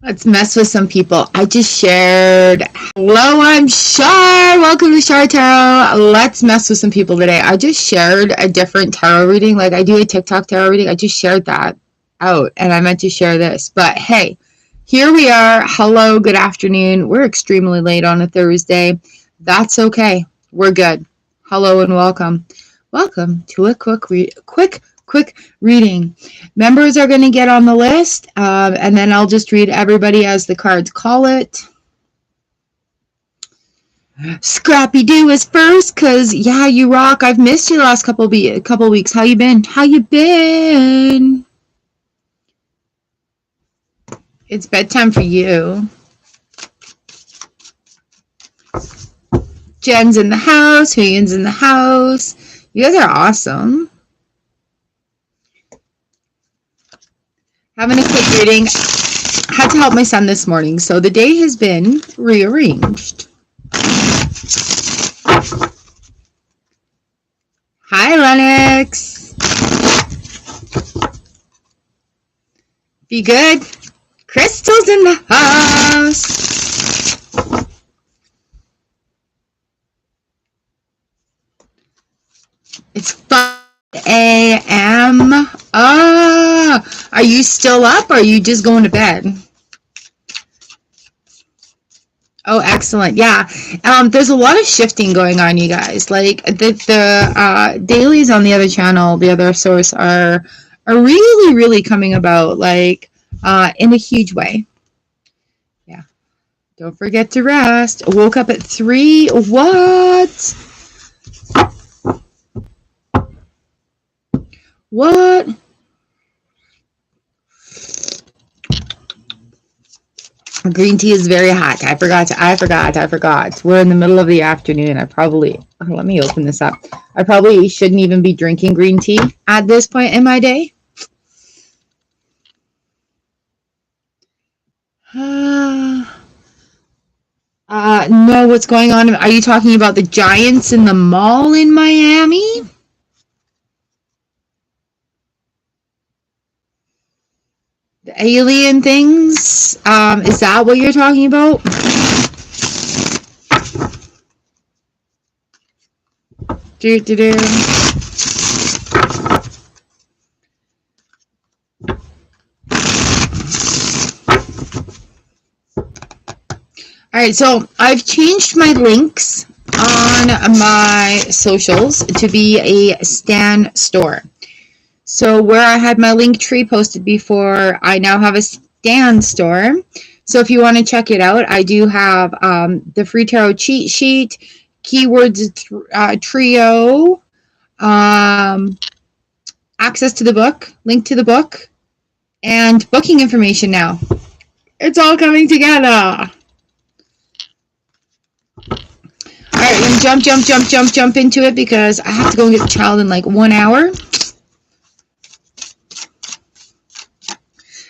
Let's mess with some people. I just shared. Hello, I'm Char. Welcome to Char Tarot. Let's mess with some people today. I just shared a different tarot reading. Like I do a TikTok tarot reading. I just shared that out and I meant to share this. But hey, here we are. Hello, good afternoon. We're extremely late on a Thursday. That's okay. We're good. Hello and welcome. Welcome to a quick reading. Members are going to get on the list, and then I'll just read everybody as the cards call it. Scrappy Doo is first, because, yeah, you rock. I've missed you the last couple weeks. How you been? How you been? It's bedtime for you. Jen's in the house. Huyen's in the house. You guys are awesome. Having a quick reading. Had to help my son this morning, so the day has been rearranged. Hi, Lennox. Be good. Crystal's in the house. It's 5 a.m. Are you still up or are you just going to bed? Oh, excellent. Yeah. There's a lot of shifting going on, you guys. Like the dailies on the other channel, the other source are really, really coming about like in a huge way. Yeah. Don't forget to rest. I woke up at 3. What? What? Green tea is very hot. I forgot. We're in the middle of the afternoon. Let me open this up. I probably shouldn't even be drinking green tea at this point in my day. No, what's going on? Are you talking about the giants in the mall in Miami? The alien things? Is that what you're talking about? All right, so I've changed my links on my socials to be a Stan store. So where I had my link tree posted before, I now have a Stan store. So if you want to check it out, I do have the free tarot cheat sheet, keywords trio, access to the book, link to the book, and booking information now. It's all coming together. All right, I'm going to jump into it because I have to go and get the child in like 1 hour.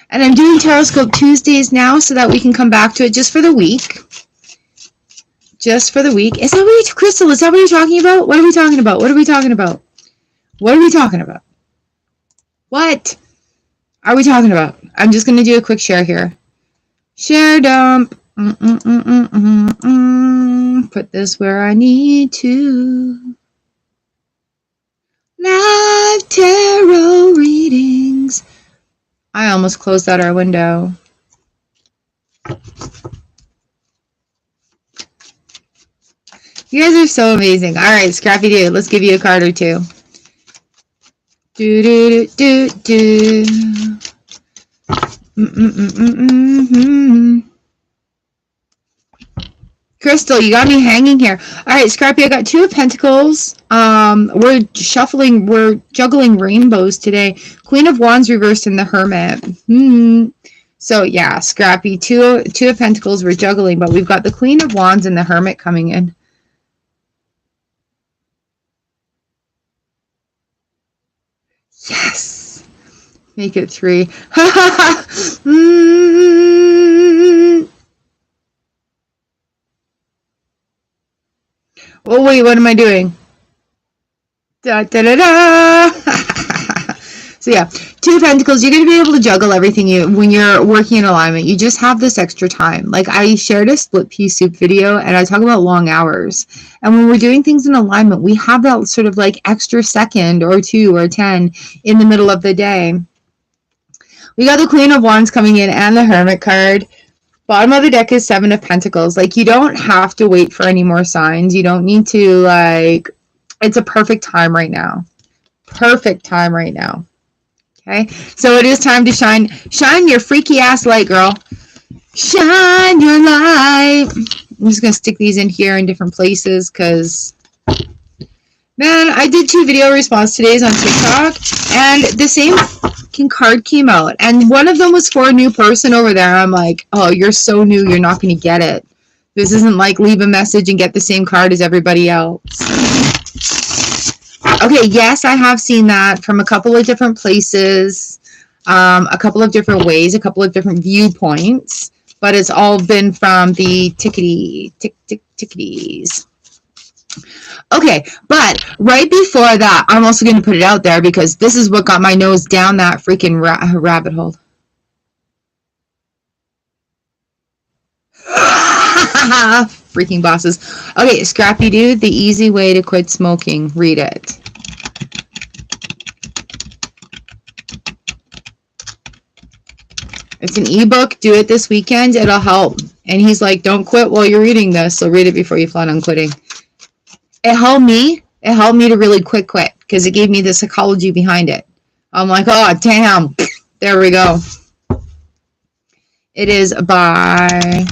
And I'm doing Taroscope Tuesdays now so that we can come back to it just for the week. Just for the week. Is that what Crystal, is that what you're talking about? What are we talking about? What are we talking about? What are we talking about? What are we talking about? I'm just going to do a quick share here. Share dump. Put this where I need to. Live tarot readings. I almost closed out our window. You guys are so amazing. All right, Scrappy Doo, let's give you a card or two. Crystal, you got me hanging here. All right, Scrappy, I got 2 of Pentacles. We're juggling rainbows today. Queen of Wands reversed in the Hermit. So yeah, Scrappy, two of Pentacles we're juggling, but we've got the Queen of Wands and the Hermit coming in. Yes. Make it 3. Oh, wait, what am I doing? Da, da, da, da. So yeah, Two of Pentacles, you're going to be able to juggle everything when you're working in alignment. You just have this extra time. Like I shared a split pea soup video and I talk about long hours. And when we're doing things in alignment, we have that sort of like extra second or 2 or 10 in the middle of the day. We got the Queen of Wands coming in and the Hermit card. Bottom of the deck is Seven of Pentacles. Like you don't have to wait for any more signs. You don't need to like, it's a perfect time right now. Perfect time right now. Okay, so it is time to shine your freaky ass light, girl. Shine your light. I'm just gonna stick these in here in different places because, man, I did 2 video response today's on TikTok, and the same fucking card came out, and one of them was for a new person over there. I'm like, oh, you're so new, you're not gonna get it. This isn't like leave a message and get the same card as everybody else. Okay, yes, I have seen that from a couple of different places, a couple of different ways, a couple of different viewpoints, but it's all been from the ticketies. Okay, but right before that, I'm also going to put it out there because this is what got my nose down that freaking rabbit hole. Freaking bosses. Okay, Scrappy Dude, The Easy Way to Quit Smoking. Read it. It's an ebook. Do it this weekend. It'll help. And he's like, don't quit while you're reading this. So read it before you plan on quitting. It helped me. It helped me to really quit because it gave me the psychology behind it. I'm like, oh, damn. There we go. It is by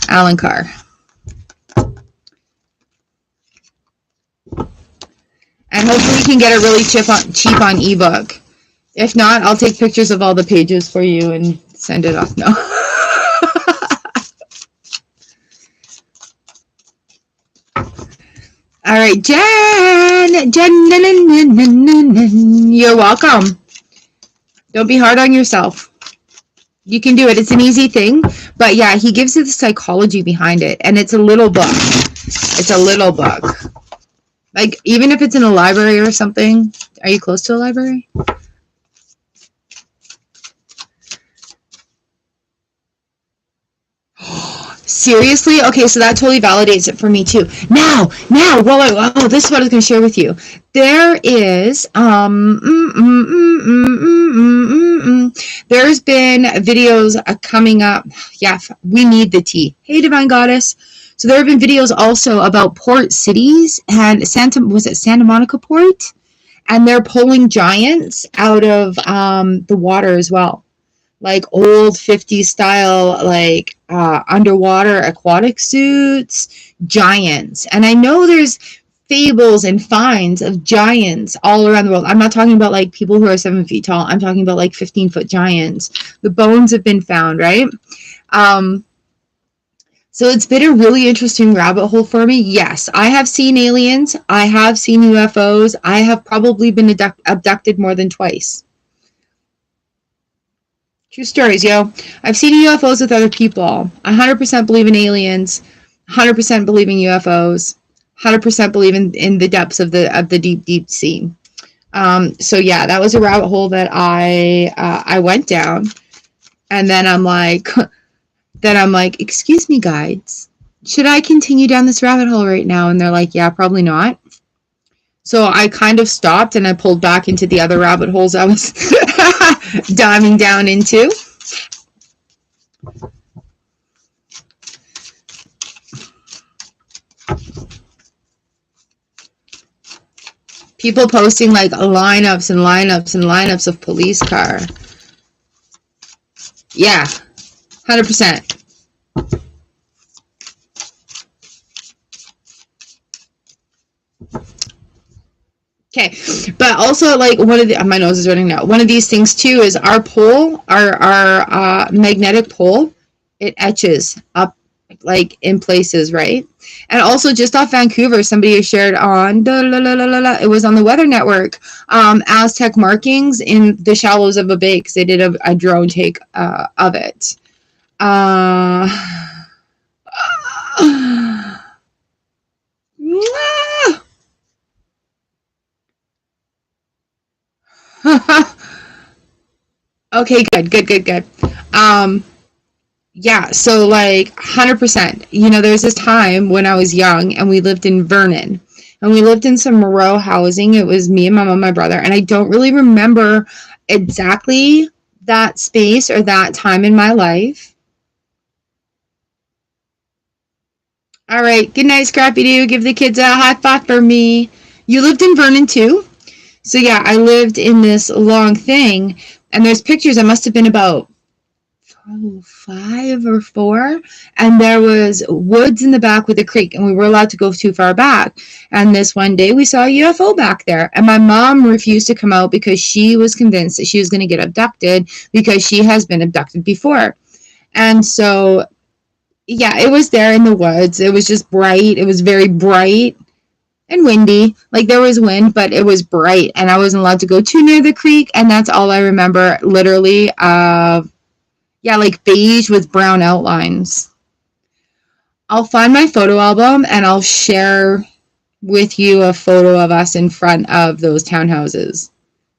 Alan Carr. And hopefully you can get it really cheap on ebook. If not, I'll take pictures of all the pages for you and send it off. No. All right, Jen, you're welcome. Don't be hard on yourself. You can do it. It's an easy thing. But yeah, he gives you the psychology behind it. And it's a little book. It's a little book. Like, even if it's in a library or something. Are you close to a library? Seriously? Okay, so that totally validates it for me too. Now, this is what I was going to share with you. There is, there's been videos coming up. Yeah, we need the tea. Hey, Divine Goddess. So there have been videos also about port cities and Santa Monica Port? And they're pulling giants out of the water as well. Like old 50s style, like underwater aquatic suits, giants. And I know there's fables and finds of giants all around the world. I'm not talking about like people who are 7 feet tall. I'm talking about like 15-foot giants. The bones have been found, right? So it's been a really interesting rabbit hole for me. Yes, I have seen aliens. I have seen UFOs. I have probably been abducted more than twice. True stories, yo. I've seen UFOs with other people. 100% believe in aliens. 100% believe in UFOs. 100% believe in the depths of the deep sea. So yeah, that was a rabbit hole that I went down, and then I'm like, excuse me, guides, should I continue down this rabbit hole right now? And they're like, yeah, probably not. So I kind of stopped and I pulled back into the other rabbit holes I was diving down into. People posting like lineups and lineups and lineups of police car. Yeah, 100%. Okay, but also like one of the, my nose is running now. One of these things too is our pole, our magnetic pole, it etches up like in places, right? And also just off Vancouver, somebody has shared on, it was on the Weather Network, Aztec markings in the shallows of a bay because they did a drone take of it. Okay, good. Yeah, so like 100%. You know, there was this time when I was young and we lived in Vernon. And we lived in some row housing. It was me and my mom and my brother. And I don't really remember exactly that space or that time in my life. All right, good night, Scrappy Doo. Give the kids a high five for me. You lived in Vernon too? So yeah, I lived in this long thing. And there's pictures. I must have been about 5 or 4, and there was woods in the back with a creek, and we were allowed to go too far back. And this one day we saw a UFO back there, and my mom refused to come out because she was convinced that she was going to get abducted because she has been abducted before. And so yeah, it was there in the woods. It was just bright. It was very bright and windy. Like there was wind, but it was bright, and I wasn't allowed to go too near the creek. And that's all I remember, literally. Yeah, like beige with brown outlines. I'll find my photo album and I'll share with you a photo of us in front of those townhouses.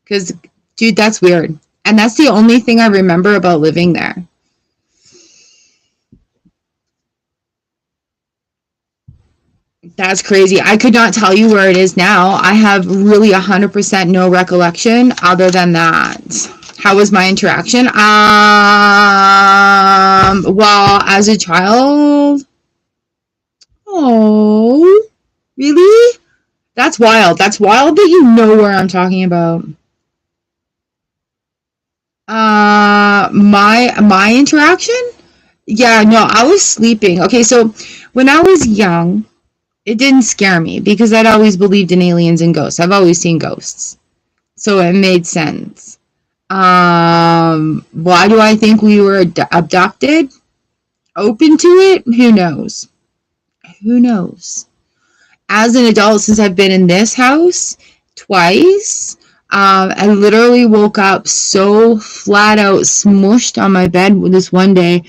Because, dude, that's weird. And that's the only thing I remember about living there. That's crazy. I could not tell you where it is now. I have really 100% no recollection other than that. How was my interaction? Well, as a child. Oh, really? That's wild. That's wild that you know where I'm talking about. My interaction? Yeah, no, I was sleeping. Okay, so when I was young, it didn't scare me because I'd always believed in aliens and ghosts. I've always seen ghosts. So it made sense. Why do I think we were abducted? Open to it? Who knows? Who knows? As an adult, since I've been in this house twice, I literally woke up so flat out smushed on my bed this one day,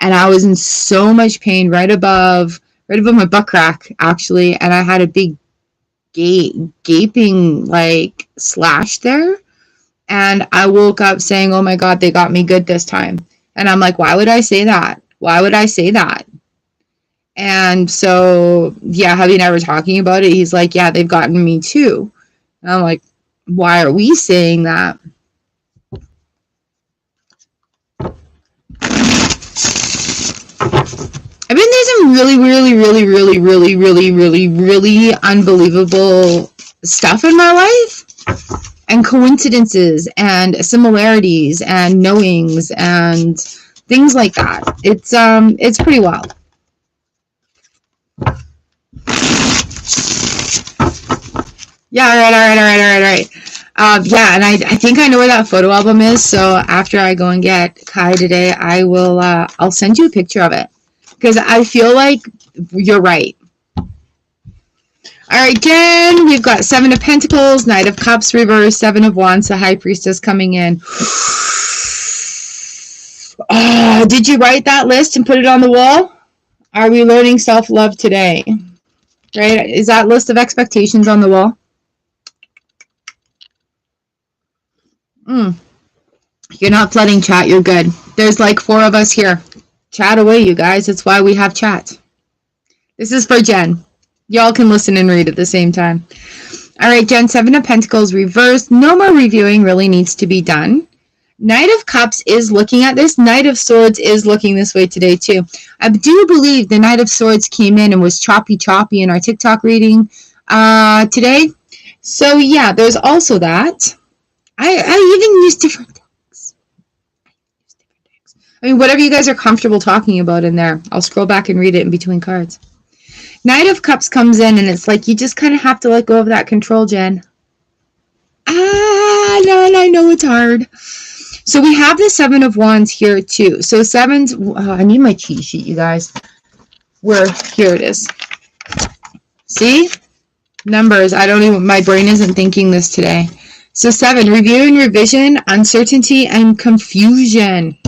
and I was in so much pain right above my butt crack, actually, and I had a big gaping like slash there. And I woke up saying, oh my God, they got me good this time. And I'm like, why would I say that? Why would I say that? And so, yeah, Hubby and I were talking about it. He's like, yeah, they've gotten me too. And I'm like, why are we saying that? I've been through some really unbelievable stuff in my life. And coincidences and similarities and knowings and things like that. It's pretty wild. Yeah, all right. Yeah, and I think I know where that photo album is. So after I go and get Kai today, I'll send you a picture of it because I feel like you're right. All right, Jen, we've got 7 of Pentacles, Knight of Cups reversed, 7 of Wands, the High Priestess coming in. Oh, did you write that list and put it on the wall? Are we learning self-love today? Right? Is that list of expectations on the wall? You're not flooding chat. You're good. There's like 4 of us here. Chat away, you guys. That's why we have chat. This is for Jen. Y'all can listen and read at the same time. All right, Jen, 7 of Pentacles reversed. No more reviewing really needs to be done. Knight of Cups is looking at this. Knight of Swords is looking this way today, too. I do believe the Knight of Swords came in and was choppy in our TikTok reading today. So, yeah, there's also that. I even use different decks. I mean, whatever you guys are comfortable talking about in there. I'll scroll back and read it in between cards. Knight of Cups comes in, and it's like you just kind of have to let go of that control, Jen. No, I know it's hard. So we have the 7 of Wands here, too. So 7's... Oh, I need my cheat sheet, you guys. Here it is. See? Numbers. My brain isn't thinking this today. So 7, review and revision, uncertainty, and confusion.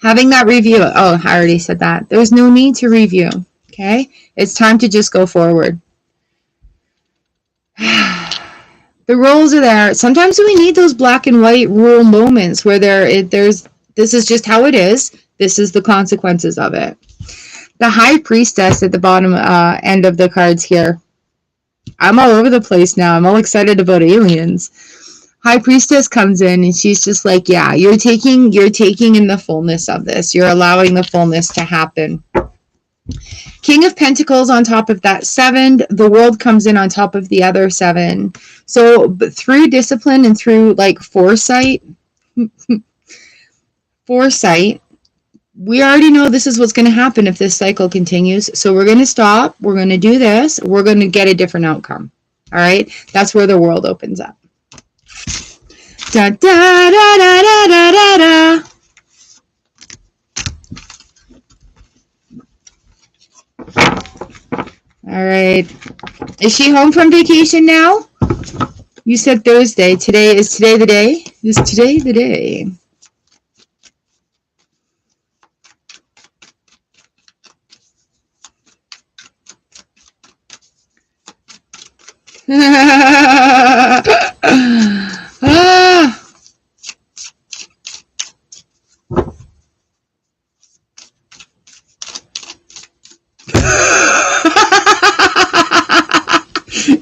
Having that review. Oh, I already said that. There's no need to review. Okay? It's time to just go forward. The The rules are there. Sometimes we need those black and white rule moments where there's this is just how it is. This is the consequences of it. The High Priestess at the bottom end of the cards here. I'm all over the place now. I'm all excited about aliens. High Priestess comes in and she's just like, yeah, you're taking in the fullness of this. You're allowing the fullness to happen. King of Pentacles on top of that 7. The World comes in on top of the other 7. So but through discipline and through like foresight, we already know this is what's going to happen if this cycle continues. So we're going to stop. We're going to do this. We're going to get a different outcome. All right. That's where the world opens up. Da, da, da, da, da, da, da, da. All right. Is she home from vacation now? You said Thursday. Is today the day? Is today the day?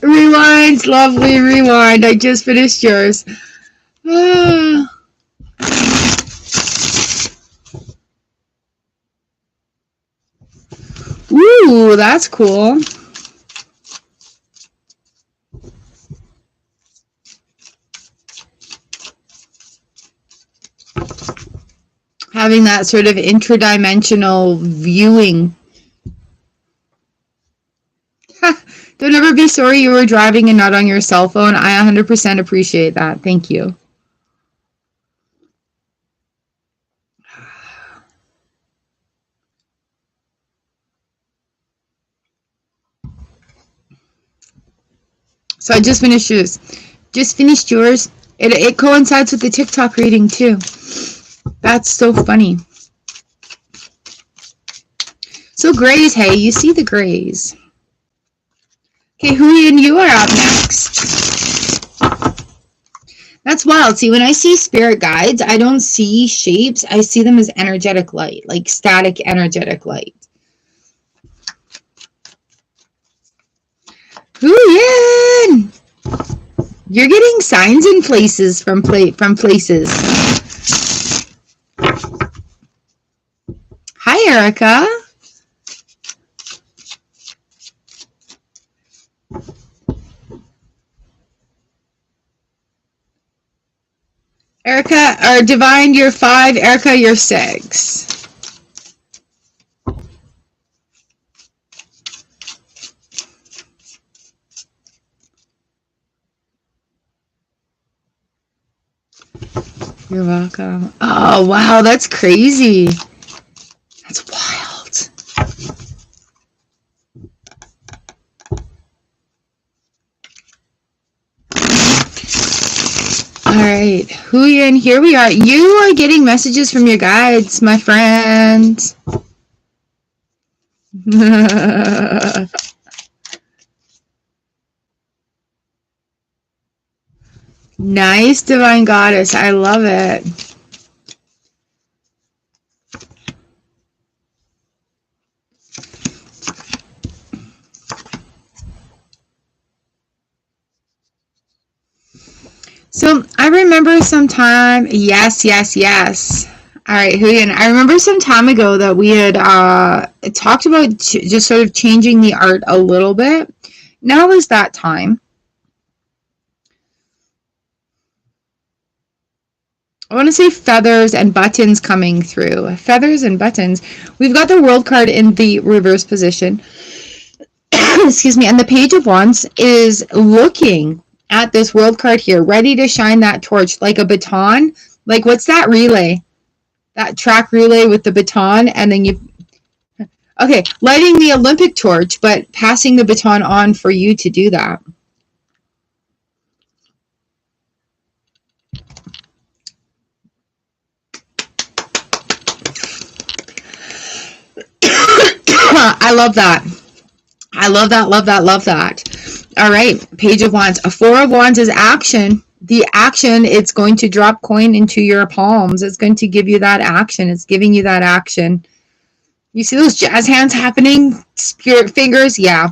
Rewind, lovely, rewind. I just finished yours. Ooh, that's cool. Having that sort of interdimensional viewing. Don't ever be sorry you were driving and not on your cell phone. I 100% appreciate that. Thank you. So I just finished yours. It coincides with the TikTok reading too. That's so funny. So grays, hey, you see the grays. Okay, Huey, you are up next. That's wild. See, when I see spirit guides, I don't see shapes. I see them as energetic light, like static energetic light. Huey, you're getting signs in places from places. Hi, Erica. Erica, or Divine, you're 5. Erica, you're 6. You're welcome. Oh, wow, that's crazy. That's wild. All right, Huyen, here we are. You are getting messages from your guides, my friend. Nice, Divine Goddess. I love it. So I remember sometime, yes. All right, Huyen, I remember some time ago that we had talked about just sort of changing the art a little bit. Now is that time. I want to say feathers and buttons coming through. Feathers and buttons. We've got the World card in the reverse position. Excuse me. And the Page of Wands is looking at this World card here, ready to shine that torch like a baton. Like, what's that relay? That track relay with the baton, and then you... Okay, lighting the Olympic torch, but passing the baton on for you to do that. I love that. I love that. All right, Page of Wands. A Four of Wands is action. The action, it's going to drop coin into your palms. It's going to give you that action. It's giving you that action. You see those jazz hands happening? Spirit fingers? Yeah.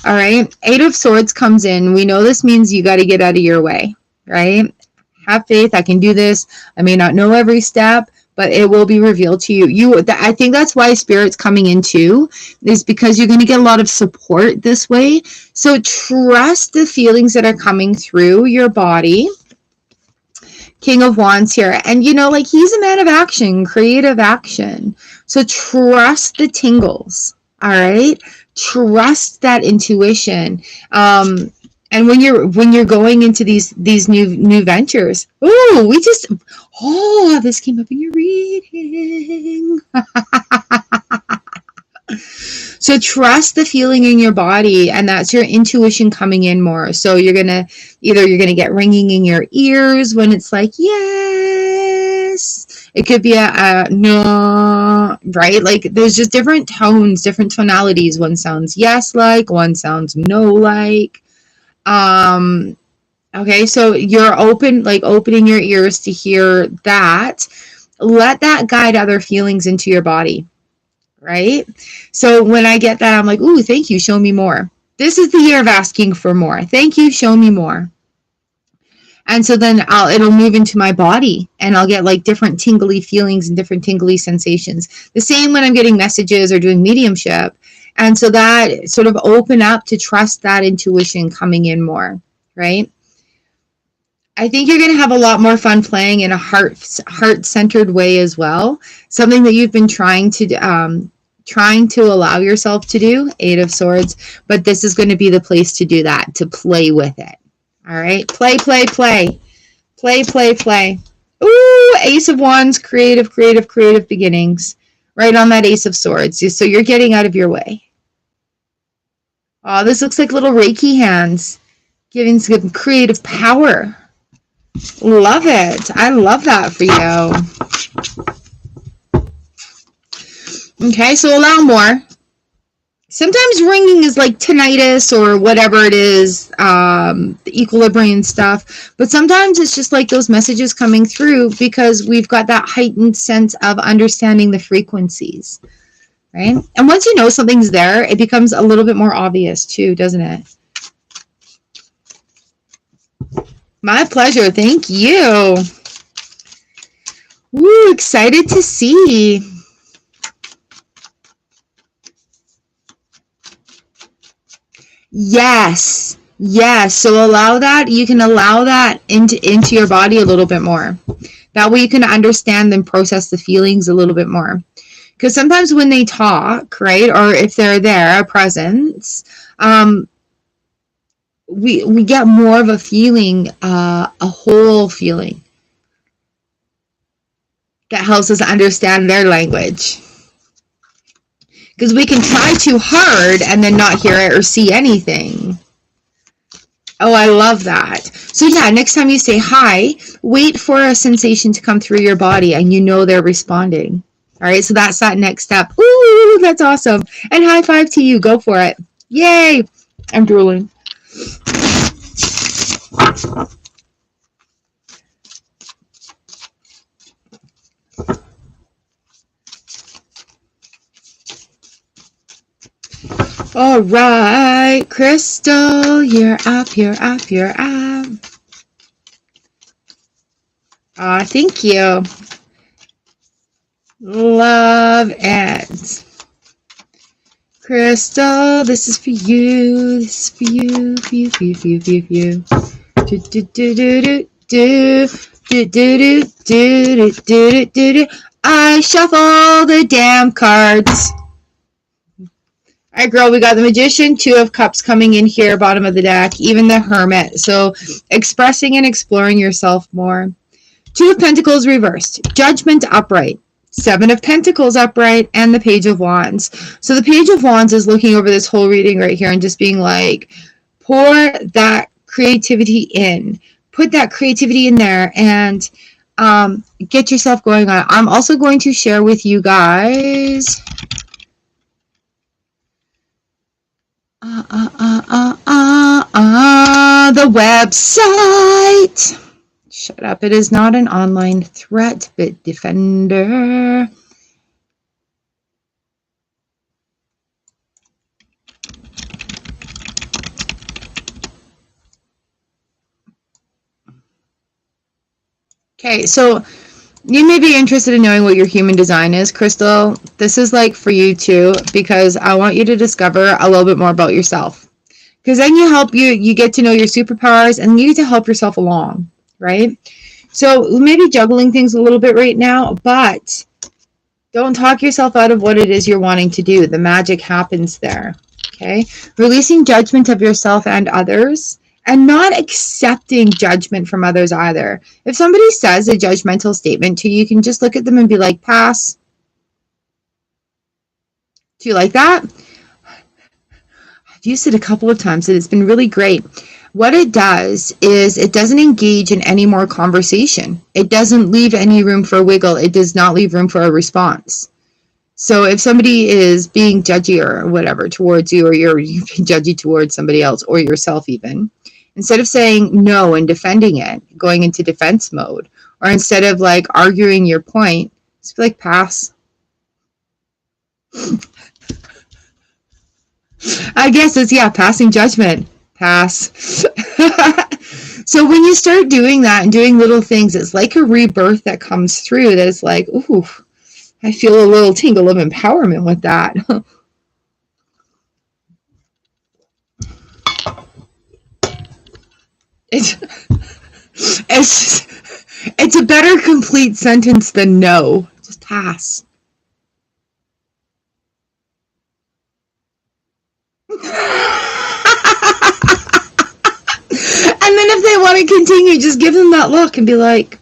All right. Eight of Swords comes in. We know this means you got to get out of your way, right? Have faith. I can do this. I may not know every step, but it will be revealed to you. I think that's why Spirit's coming in too, is because you're going to get a lot of support this way. So trust the feelings that are coming through your body. King of Wands here. And you know, like, he's a man of action, creative action. So trust the tingles. All right. Trust that intuition. And when you're going into these new ventures, this came up in your reading. So trust the feeling in your body, and that's your intuition coming in more. So you're gonna get ringing in your ears when it's like yes. It could be a no, right? Like, there's just different tones, different tonalities. One sounds yes like, one sounds no like. Okay, so you're opening your ears to hear that. Let that guide other feelings into your body, right? So when I get that, I'm like, ooh, thank you, show me more. This is the year of asking for more. Thank you, show me more. And so then it'll move into my body, and I'll get like different tingly feelings and different tingly sensations. The same when I'm getting messages or doing mediumship. And so that sort of open up to trust that intuition coming in more, right? I think you're going to have a lot more fun playing in a heart-centered way as well. Something that you've been trying to allow yourself to do, Eight of Swords, but this is going to be the place to do that, to play with it. All right, play. Ooh, Ace of Wands, creative beginnings. Right on that Ace of Swords. So you're getting out of your way. Oh, this looks like little Reiki hands, giving some creative power. Love it. I love that for you. Okay, so allow more. Sometimes ringing is like tinnitus or whatever it is, the equilibrium stuff. But sometimes it's just like those messages coming through because we've got that heightened sense of understanding the frequencies, right? And once you know something's there, it becomes a little bit more obvious too, doesn't it? My pleasure. Thank you. Woo, excited to see. Yes. So allow that. You can allow that into your body a little bit more. That way you can understand and process the feelings a little bit more. Because sometimes when they talk, right, or if they're there, a presence, we get more of a feeling, a whole feeling that helps us understand their language. Because we can try too hard and then not hear it or see anything. Oh, I love that. So yeah, next time you say hi, wait for a sensation to come through your body and you know they're responding. All right, so that's that next step. Ooh, that's awesome. And high five to you. Go for it. Yay. I'm drooling. All right, Crystal, you're up. Thank you. Love it. Crystal, this is for you. I shuffle the damn cards. All right, girl, we got the Magician, Two of Cups coming in here, bottom of the deck, even the Hermit. So expressing and exploring yourself more. Two of Pentacles reversed, Judgment upright, Seven of Pentacles upright, and the Page of Wands. So the Page of Wands is looking over this whole reading right here and just being like, pour that creativity in. Put that creativity in there and get yourself going on. I'm also going to share with you guys... The website. Shut up. It is not an online threat, Bitdefender. Okay, so you may be interested in knowing what your human design is, Crystal. This is like for you too, because I want you to discover a little bit more about yourself. Because then you get to know your superpowers and you get to help yourself along, right? So maybe juggling things a little bit right now, but don't talk yourself out of what it is you're wanting to do. The magic happens there, okay? Releasing judgment of yourself and others, and not accepting judgment from others either. If somebody says a judgmental statement to you, you can just look at them and be like, pass. Do you like that? I've used it a couple of times and it's been really great. What it does is it doesn't engage in any more conversation. It doesn't leave any room for a wiggle. It does not leave room for a response. So if somebody is being judgy or whatever towards you, or you're being judgy towards somebody else or yourself even, instead of saying no and defending it, going into defense mode, or instead of like arguing your point, just be like, pass. I guess it's, yeah, passing judgment. Pass. So when you start doing that and doing little things, it's like a rebirth that comes through that is like, ooh, I feel a little tingle of empowerment with that. It's a better complete sentence than no. Just pass. And then if they want to continue, just give them that look and be like,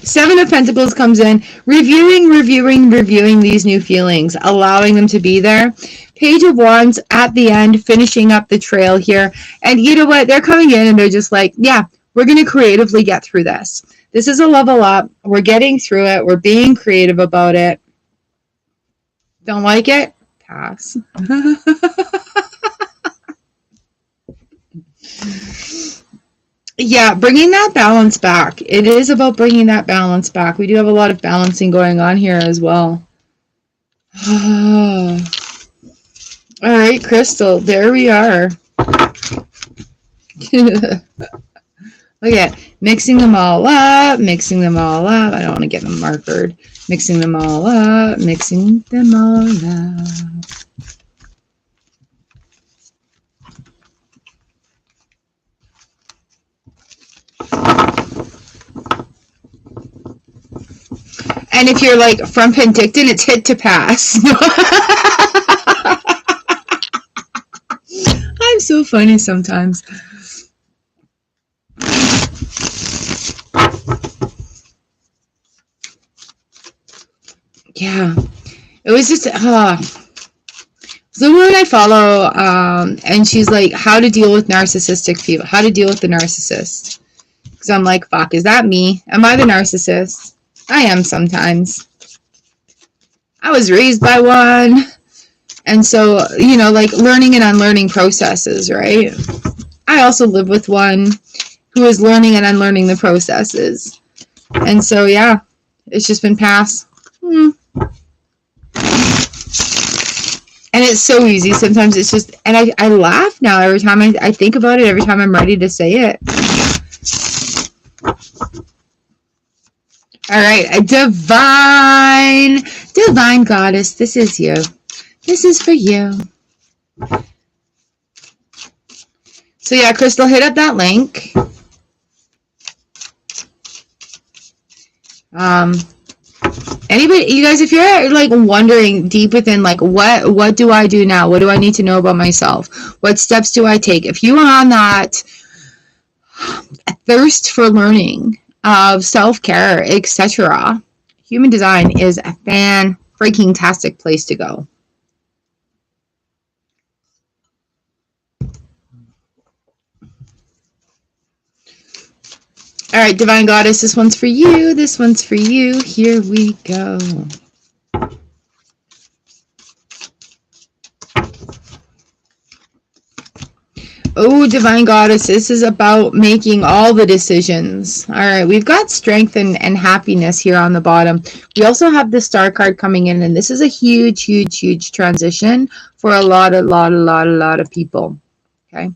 Seven of Pentacles comes in, reviewing these new feelings, allowing them to be there. Page of Wands at the end, finishing up the trail here. And you know what? They're coming in and they're just like, yeah, we're going to creatively get through this. This is a level up. We're getting through it. We're being creative about it. Don't like it? Pass. Yeah, bringing that balance back. It is about bringing that balance back. We do have a lot of balancing going on here as well. All right, Crystal, there we are. Look at mixing them all up, mixing them all up. I don't want to get them markered. Mixing them all up, mixing them all up. And if you're like from Penticton, it's hit to pass. I'm so funny sometimes. Yeah, it was just, the woman I follow, and she's like, how to deal with narcissistic people, how to deal with the narcissist. Because I'm like, fuck, is that me? Am I the narcissist? I am sometimes. I was raised by one. And so, you know, like learning and unlearning processes, right? I also live with one who is learning and unlearning the processes. And so, yeah, it's just been passed. And it's so easy. Sometimes it's just, and I laugh now every time I think about it, every time I'm ready to say it. All right, a divine goddess, this is you. This is for you. So yeah, Crystal, hit up that link. Anybody, you guys, if you're like wondering deep within, like, what do I do now? What do I need to know about myself? What steps do I take? If you are on that thirst for learning of self-care, etc., human design is a fan-freaking-tastic place to go. All right, Divine Goddess, this one's for you. This one's for you. Here we go. Divine Goddess, this is about making all the decisions. All right, we've got strength and happiness here on the bottom. We also have the Star card coming in, and this is a huge, huge, huge transition for a lot of people. Okay.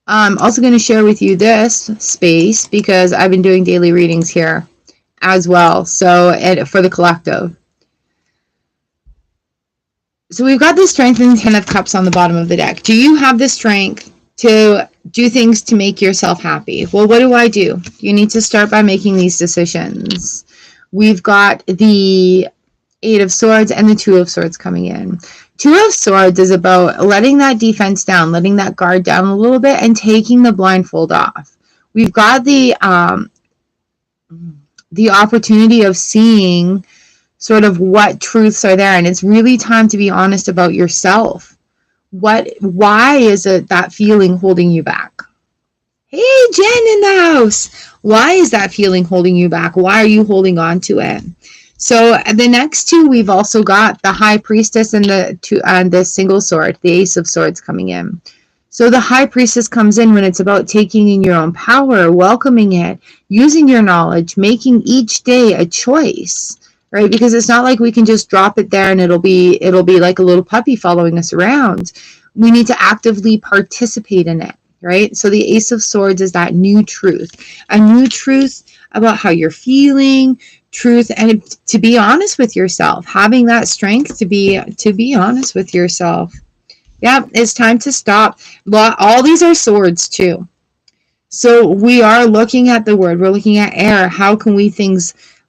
I'm also going to share with you this space because I've been doing daily readings here as well. So, and for the collective. So we've got the strength and 10 of cups on the bottom of the deck. Do you have the strength to do things to make yourself happy? Well, what do? You need to start by making these decisions. We've got the 8 of Swords and the 2 of Swords coming in. 2 of Swords is about letting that defense down, letting that guard down a little bit, and taking the blindfold off. We've got the opportunity of seeing sort of what truths are there, and it's really time to be honest about yourself. Why is it that feeling holding you back? Hey, Jen in the house. Why is that feeling holding you back? Why are you holding on to it? So the next two, we've also got the High Priestess and the single sword, the Ace of Swords coming in. So the High Priestess comes in when it's about taking in your own power, welcoming it, using your knowledge, making each day a choice, right? Because it's not like we can just drop it there and it'll be like a little puppy following us around. We need to actively participate in it, right? So the Ace of Swords is that new truth, a new truth about how you're feeling, truth, and to be honest with yourself, having that strength to be honest with yourself. Yeah, it's time to stop. All these are swords too. So we are looking at the word, we're looking at air. How can we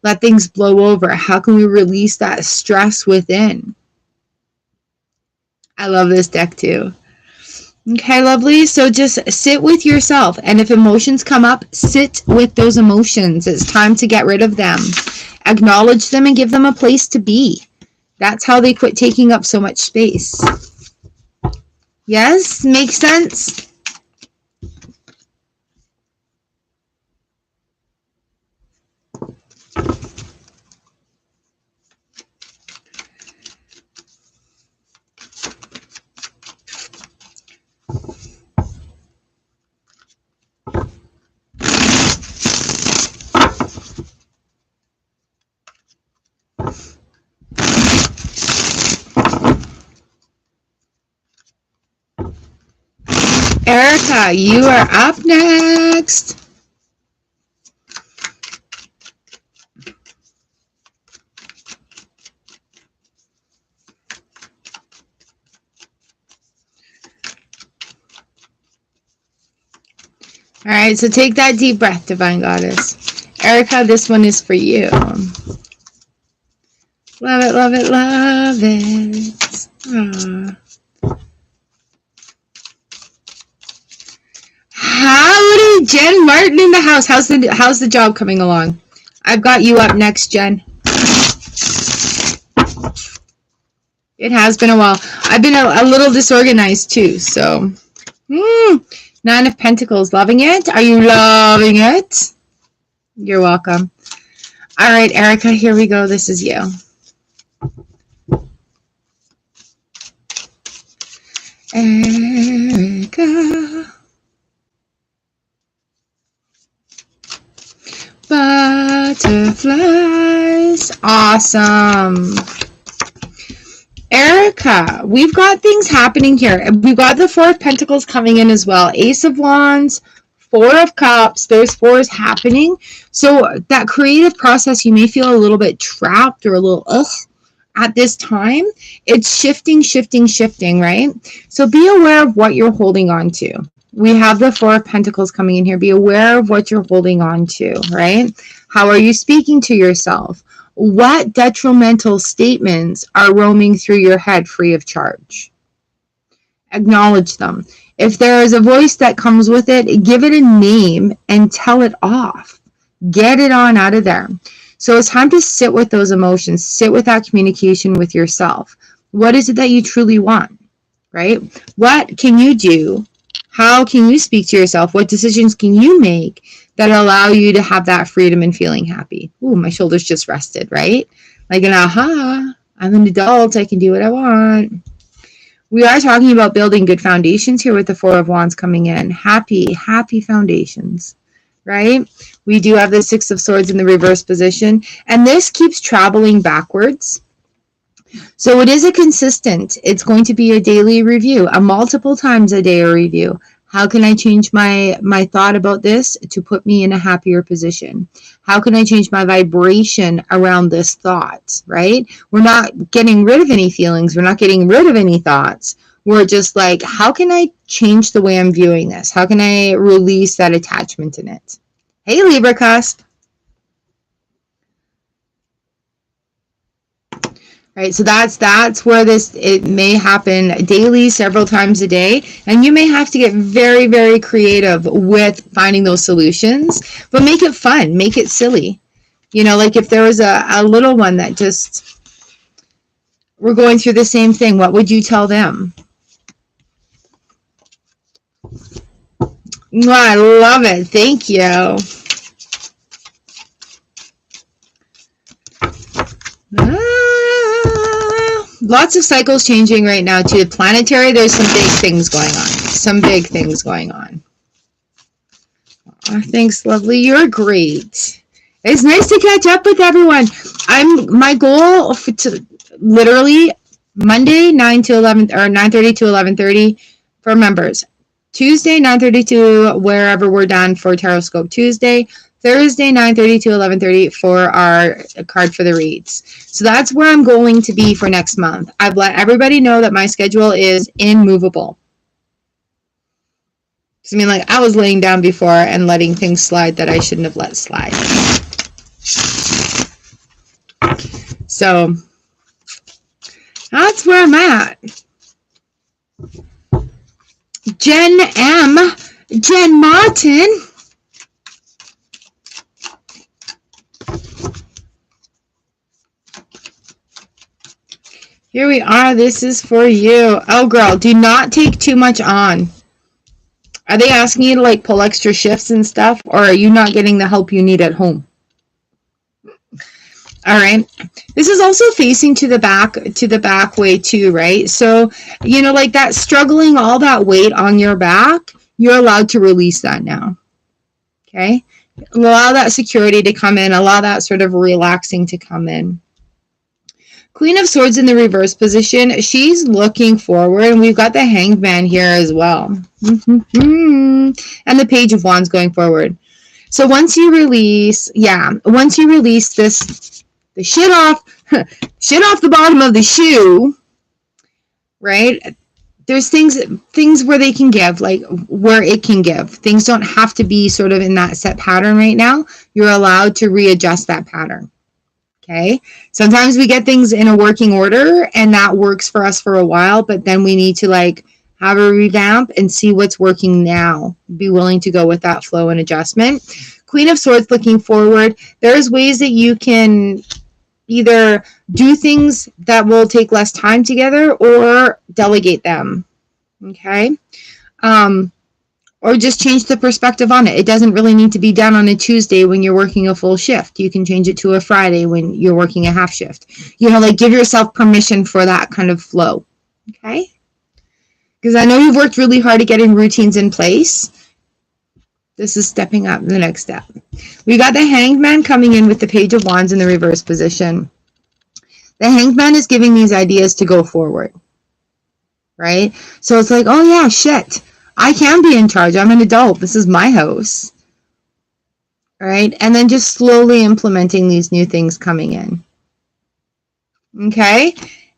let things blow over? How can we release that stress within? I love this deck too. Okay, lovely. So just sit with yourself. And if emotions come up, sit with those emotions. It's time to get rid of them. Acknowledge them and give them a place to be. That's how they quit taking up so much space. Yes? Makes sense? Erica, you are up next. All right, so take that deep breath, Divine Goddess. Erica, this one is for you. Love it, love it, love it. Aww. Howdy, Jen Martin in the house. How's the job coming along? I've got you up next, Jen. It has been a while. I've been a little disorganized too, so. 9 of Pentacles, loving it? Are you loving it? You're welcome. All right, Erica, here we go. This is you. Erica. Butterflies. Awesome. Erica, we've got things happening here. We've got the 4 of Pentacles coming in as well. Ace of Wands, 4 of Cups. There's 4s happening. So that creative process, you may feel a little bit trapped or a little at this time. It's shifting, right? So be aware of what you're holding on to. We have the 4 of Pentacles coming in here. Be aware of what you're holding on to, right? How are you speaking to yourself? What detrimental statements are roaming through your head free of charge? Acknowledge them. If there is a voice that comes with it, give it a name and tell it off. Get it on out of there. So it's time to sit with those emotions. Sit with that communication with yourself. What is it that you truly want, right? What can you do? How can you speak to yourself? What decisions can you make that allow you to have that freedom and feeling happy? Ooh, my shoulders just rested, right? Like an aha, I'm an adult, I can do what I want. We are talking about building good foundations here with the Four of Wands coming in. Happy, happy foundations, right? We do have the Six of Swords in the reverse position, and this keeps traveling backwards. So it is a consistent, it's going to be a daily review, a multiple times a day review. How can I change my thought about this to put me in a happier position? How can I change my vibration around this thought, right? We're not getting rid of any feelings. We're not getting rid of any thoughts. We're just like, how can I change the way I'm viewing this? How can I release that attachment in it? Hey, Libra cusp. Right, so that's where it may happen daily, several times a day, and you may have to get very, very creative with finding those solutions, but make it fun, make it silly. You know, like if there was a little one that just, we're going through the same thing, what would you tell them? I love it. Thank you. Lots of cycles changing right now too. Planetary, there's some big things going on. Some big things going on. Oh, thanks, lovely. You're great. It's nice to catch up with everyone. My goal to literally Monday 9 to 11 or 9:30 to 11:30 for members. Tuesday 9:30 to wherever we're done for Taroscope Tuesday. Thursday 9:30 to 11:30 for our card for the reads. So that's where I'm going to be for next month. I've let everybody know that my schedule is immovable. So, I mean, like, I was laying down before and letting things slide that I shouldn't have let slide. So that's where I'm at. Jen Martin. Here we are. This is for you. Oh, girl, do not take too much on. Are they asking you to like pull extra shifts and stuff, or are you not getting the help you need at home? All right. This is also facing to the back way too, right? So, you know, like that struggling, all that weight on your back, you're allowed to release that now. Okay. Allow that security to come in, allow that sort of relaxing to come in. Queen of Swords in the reverse position, she's looking forward, and we've got the Hanged Man here as well. And the Page of Wands going forward. So once you release this, the shit off the bottom of the shoe, right? There's things where they can give, like where it can give. Things don't have to be sort of in that set pattern right now. You're allowed to readjust that pattern. Okay, sometimes we get things in a working order and that works for us for a while, but then we need to like have a revamp and see what's working now. Be willing to go with that flow and adjustment. Queen of Swords looking forward. There's ways that you can either do things that will take less time together or delegate them. Okay. Or just change the perspective on it. It doesn't really need to be done on a Tuesday when you're working a full shift. You can change it to a Friday when you're working a half shift. You know, like give yourself permission for that kind of flow. Okay? Because I know you've worked really hard at getting routines in place. This is stepping up, the next step. We got the Hanged Man coming in with the Page of Wands in the reverse position. The Hanged Man is giving these ideas to go forward. Right? So it's like, oh yeah, shit. I can be in charge. I'm an adult. This is my house. All right. And then just slowly implementing these new things coming in. Okay.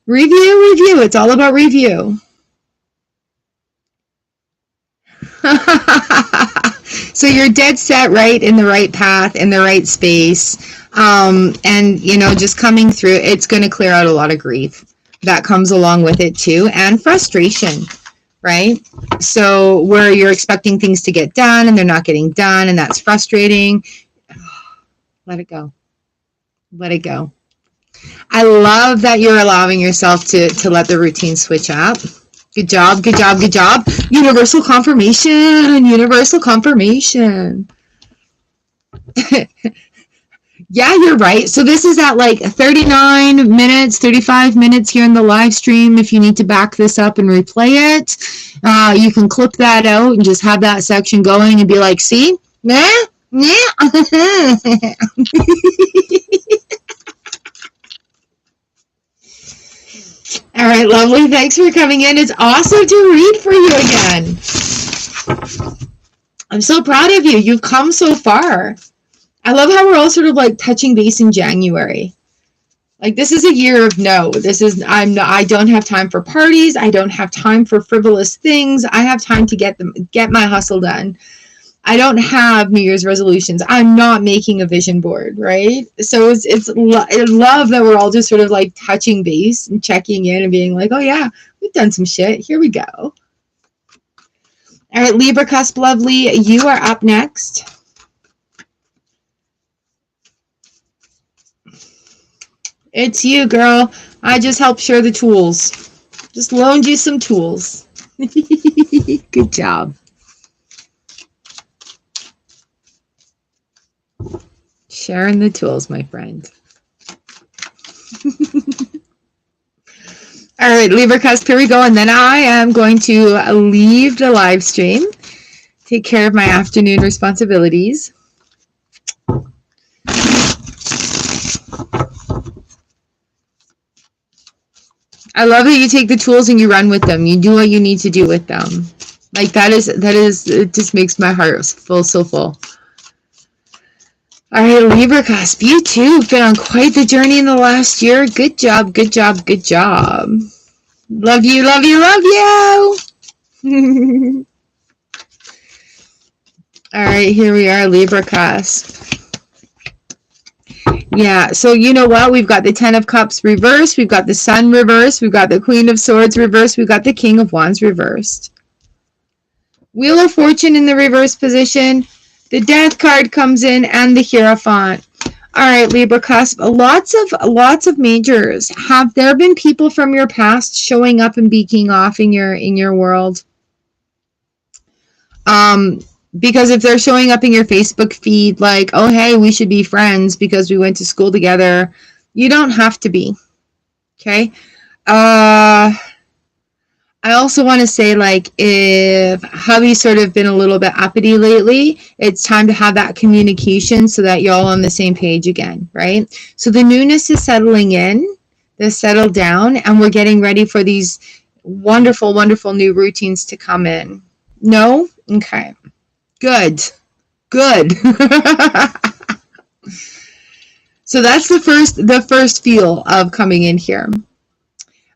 Review. It's all about review. So you're dead set right in the right path, in the right space. And, you know, just coming through, it's going to clear out a lot of grief that comes along with it too. And frustration. Right? So where you're expecting things to get done and they're not getting done, and that's frustrating. Let it go. Let it go. I love that you're allowing yourself to let the routine switch up. Good job, good job, good job. Universal confirmation, universal confirmation. Yeah, you're right. So this is at like 39 minutes, 35 minutes here in the live stream. If you need to back this up and replay it, you can clip that out and just have that section going and be like, see? Nah? Nah? All right, lovely. Thanks for coming in. It's awesome to read for you again. I'm so proud of you. You've come so far. I love how we're all sort of like touching base in January. Like, this is a year of no. I don't have time for parties. I don't have time for frivolous things. I have time to get my hustle done. I don't have New Year's resolutions. I'm not making a vision board, right? So I love that we're all just sort of like touching base and checking in and being like, oh yeah, we've done some shit. Here we go. All right, Libra Cusp Lovely, you are up next. It's you, girl. I just helped share the tools. Just loaned you some tools. Good job. Sharing the tools, my friend. All right, Libra Cusp, here we go. And then I am going to leave the live stream, take care of my afternoon responsibilities. I love that you take the tools and you run with them. You do what you need to do with them. Like that is, it just makes my heart full, so full. All right, Libra Cusp, you too have been on quite the journey in the last year. Good job, good job, good job. Love you, love you, love you. All right, here we are, Libra Cusp. Yeah, so you know what? We've got the 10 of Cups reversed. We've got the Sun reversed. We've got the Queen of Swords reversed. We've got the King of Wands reversed. Wheel of Fortune in the reverse position. The Death card comes in and the Hierophant. All right, Libra Cusp, lots of majors. Have there been people from your past showing up and beaking off in your world? Because if they're showing up in your Facebook feed like, oh, hey, we should be friends because we went to school together, you don't have to be. Okay? I also want to say, like, if hubby's sort of been a little bit uppity lately, it's time to have that communication so that you're all on the same page again, right? So the newness is settling in, they're settled down, and we're getting ready for these wonderful, wonderful new routines to come in. No? Okay. Good. Good. So that's the first feel of coming in here.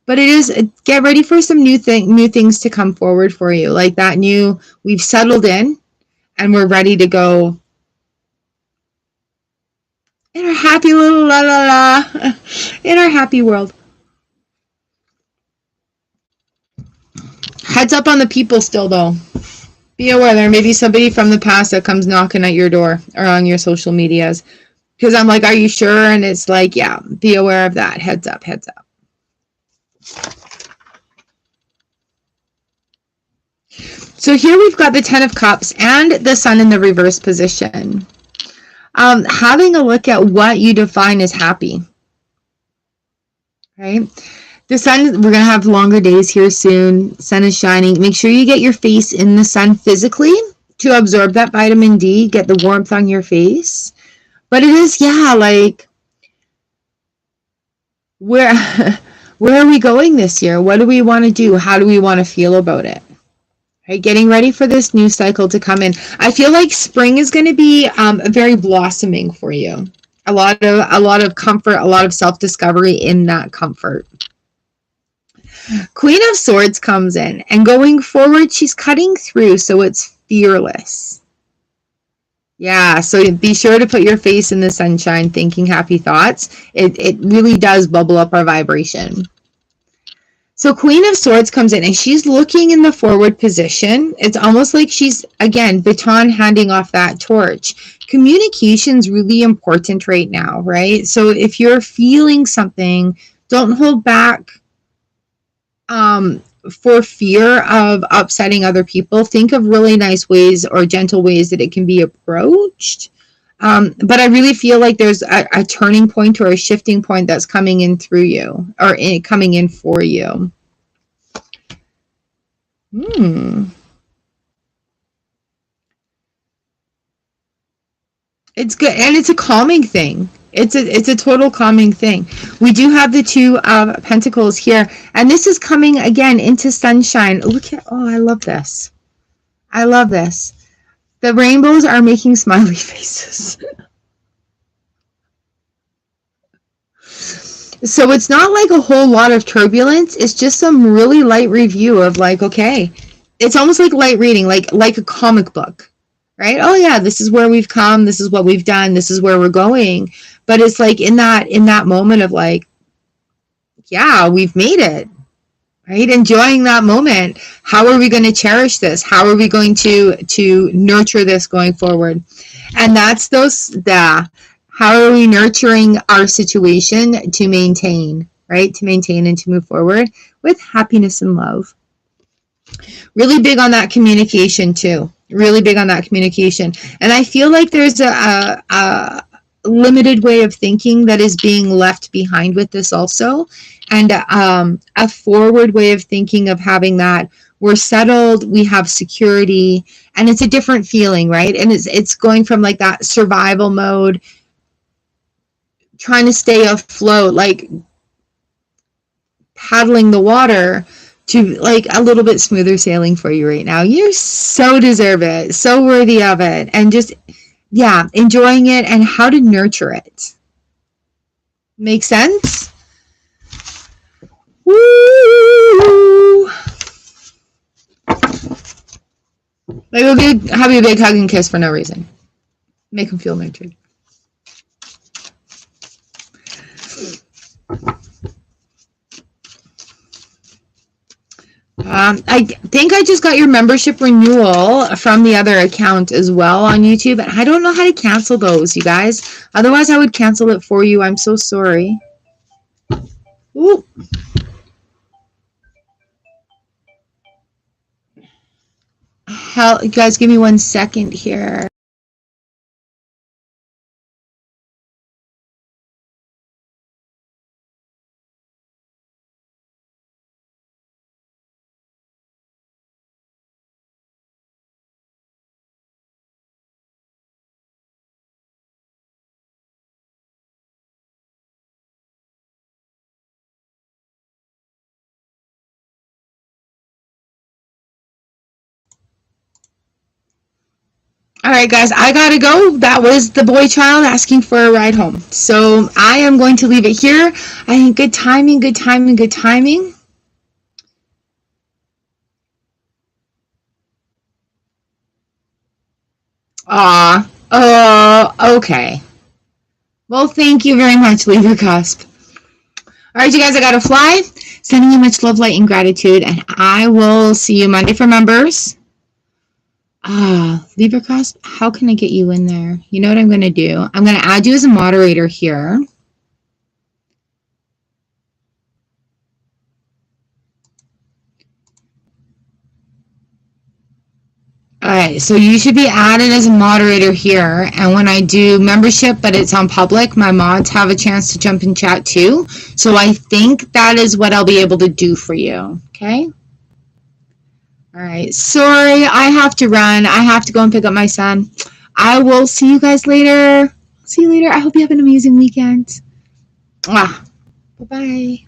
But it is, get ready for some new things to come forward for you. Like that new, we've settled in and we're ready to go in our happy little la la la, in our happy world. Heads up on the people still though. Be aware there may be somebody from the past that comes knocking at your door or on your social medias. Because I'm like, are you sure? And it's like, yeah, be aware of that. Heads up, heads up. So here we've got the 10 of Cups and the Sun in the reverse position. Having a look at what you define as happy. Right? The sun, we're going to have longer days here soon. Sun is shining. Make sure you get your face in the sun physically to absorb that vitamin D, get the warmth on your face. But it is, yeah, like, where are we going this year? What do we want to do? How do we want to feel about it? Right, getting ready for this new cycle to come in. I feel like spring is going to be very blossoming for you. A lot of comfort, a lot of self-discovery in that comfort. Queen of Swords comes in, and going forward, she's cutting through, so it's fearless. Yeah, so be sure to put your face in the sunshine, thinking happy thoughts. It really does bubble up our vibration. So Queen of Swords comes in and she's looking in the forward position. It's almost like she's, again, baton handing off that torch. Communication's really important right now, right? So if you're feeling something, don't hold back for fear of upsetting other people. Think of really nice ways or gentle ways that it can be approached. But I really feel like there's a turning point or a shifting point that's coming in through you or coming in for you. It's good, and it's a calming thing. It's a total calming thing. We do have the Two of Pentacles here, and this is coming again into sunshine. Look at, oh, I love this. I love this. The rainbows are making smiley faces. So it's not like a whole lot of turbulence. It's just some really light review of like, okay, it's almost like light reading, like a comic book. Right? Oh yeah, this is where we've come, this is what we've done, this is where we're going. But it's like in that moment of like, yeah, we've made it. Right? Enjoying that moment. How are we going to cherish this? How are we going to nurture this going forward? And that's how are we nurturing our situation to maintain, right? To maintain and to move forward with happiness and love. Really big on that communication too. Really big on that communication. And I feel like there's a limited way of thinking that is being left behind with this also. And a forward way of thinking of having that we're settled, we have security, and it's a different feeling, right? And it's going from like that survival mode, trying to stay afloat, like paddling the water, to like a little bit smoother sailing for you right now. You so deserve it, so worthy of it, and just, yeah, enjoying it and how to nurture it. Make sense? Woo! Like, okay, have you a big hug and kiss for no reason. Make them feel nurtured. I think I just got your membership renewal from the other account as well on YouTube, and I don't know how to cancel those, you guys. Otherwise, I would cancel it for you. I'm so sorry. Ooh. Hell, you guys, give me 1 second here. All right, guys, I gotta go. That was the boy child asking for a ride home. So I am going to leave it here. I think good timing, good timing, good timing. Okay. Well, thank you very much, Libra Cusp. All right, you guys, I gotta fly. Sending you much love, light, and gratitude, and I will see you Monday for members. Libra Cusp, how can I get you in there? You know what I'm going to do? I'm going to add you as a moderator here. All right, so you should be added as a moderator here. And when I do membership, but it's on public, my mods have a chance to jump in chat too. So I think that is what I'll be able to do for you. Okay? All right, sorry, I have to run. I have to go and pick up my son. I will see you guys later. See you later. I hope you have an amazing weekend. Bye-bye.